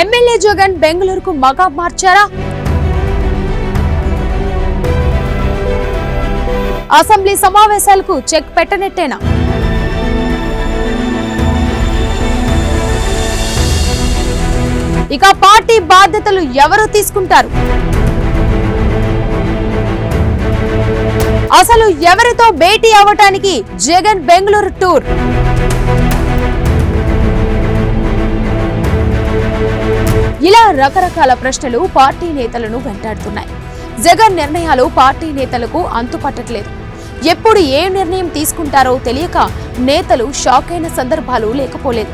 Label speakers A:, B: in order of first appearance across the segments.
A: MLA Jagan బెంగళూరుకు మగా మార్చారా? Assembly సమావేశాలకు check పెట్టనట్టేనా? ఇక పార్టీ బాధ్యతలు ఎవరు తీసుకుంటారు? అసలు ఎవరితో భేటీ అవ్వటానికి జగన్ బెంగళూరు టూర్? ఇలా రకరకాల ప్రశ్నలు పార్టీ నేతలను వెంటాడుతున్నాయి. జగన్ నిర్ణయాలు పార్టీ నేతలకు అంతుపట్టట్లేదు. ఎప్పుడు ఏ నిర్ణయం తీసుకుంటారో తెలియక నేతలు షాక్ అయిన సందర్భాలు లేకపోలేదు.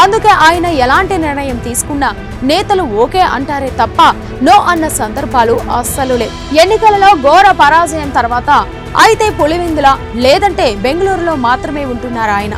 A: అందుకే ఆయన ఎలాంటి నిర్ణయం తీసుకున్నా నేతలు ఓకే అంటారే తప్ప నో అన్న సందర్భాలు అస్సలు లేవు. ఎన్నికలలో ఘోర పరాజయం తర్వాత అయితే పులివెందుల లేదంటే బెంగళూరులో మాత్రమే ఉంటున్నారు ఆయన.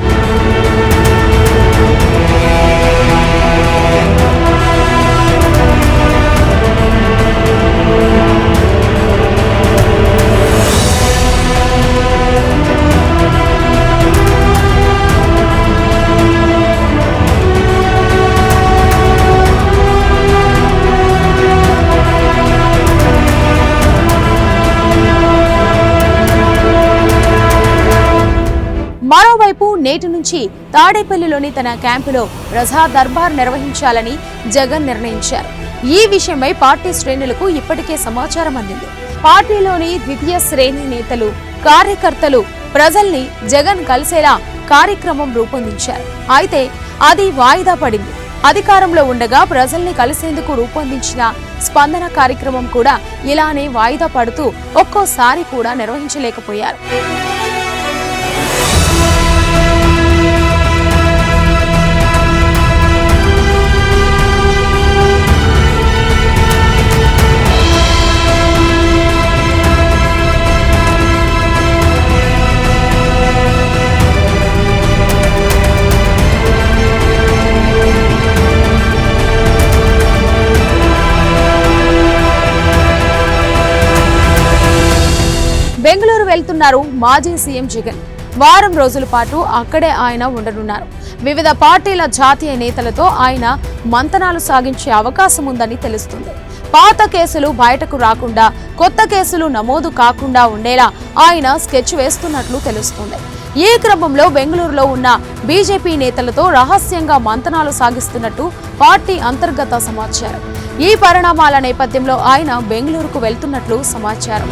A: మరోవైపు నేటి నుంచి తాడేపల్లిలోని తన క్యాంపులో ప్రజా దర్బార్ నిర్వహించాలని జగన్ నిర్ణయించారు. ఈ విషయమై పార్టీ శ్రేణులకు ఇప్పటికే సమాచారం అందింది. పార్టీలోని ద్వితీయ శ్రేణి నేతలు, కార్యకర్తలు ప్రజల్ని జగన్ కలిసేలా కార్యక్రమం రూపొందించారు. అయితే అది వాయిదా పడింది. అధికారంలో ఉండగా ప్రజల్ని కలిసేందుకు రూపొందించిన స్పందన కార్యక్రమం కూడా ఇలానే వాయిదా పడుతూ ఒక్కోసారి కూడా నిర్వహించలేకపోయారు. బెంగళూరు వెళ్తున్నారు మాజీ సీఎం జగన్. వారం రోజుల పాటు అక్కడే ఆయన ఉండనున్నారు. వివిధ పార్టీల జాతీయ నేతలతో ఆయన మంతనాలు సాగించే అవకాశం ఉందని తెలుస్తుంది. పాత కేసులు బయటకు రాకుండా, కొత్త కేసులు నమోదు కాకుండా ఉండేలా ఆయన స్కెచ్ వేస్తున్నట్లు తెలుస్తుంది. ఈ క్రమంలో బెంగళూరులో ఉన్న బీజేపీ నేతలతో రహస్యంగా మంతనాలు సాగిస్తున్నట్టు పార్టీ అంతర్గత సమాచారం. ఈ పరిణామాల నేపథ్యంలో ఆయన బెంగళూరుకు వెళ్తున్నట్లు సమాచారం.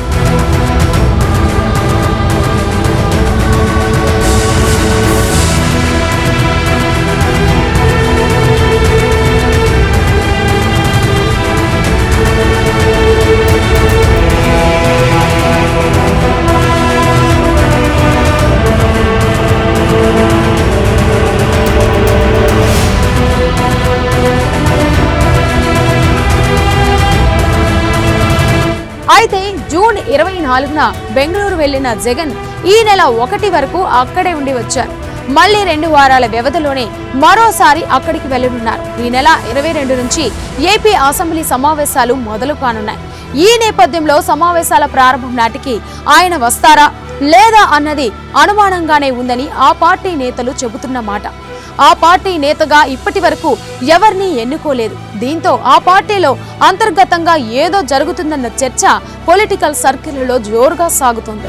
A: అయితే జూన్ 24న బెంగళూరు వెళ్లిన జగన్ ఈ నెల 1 వరకు అక్కడే ఉండి వచ్చారు. మళ్లీ 2 వారాల వ్యవధిలోనే మరోసారి అక్కడికి వెళ్లనున్నారు. ఈ నెల 22 నుంచి ఏపీ అసెంబ్లీ సమావేశాలు మొదలు కానున్నాయి. ఈ నేపథ్యంలో సమావేశాల ప్రారంభం నాటికి ఆయన వస్తారా లేదా అన్నది అనుమానంగానే ఉందని ఆ పార్టీ నేతలు చెబుతున్న మాట. ఆ పార్టీ నేతగా ఇప్పటి వరకు ఎవరిని ఎన్నుకోలేదు. దీంతో ఆ పార్టీలో అంతర్గతంగా ఏదో జరుగుతుందన్న చర్చ పొలిటికల్ సర్కిళ్లలో జోరుగా సాగుతుంది.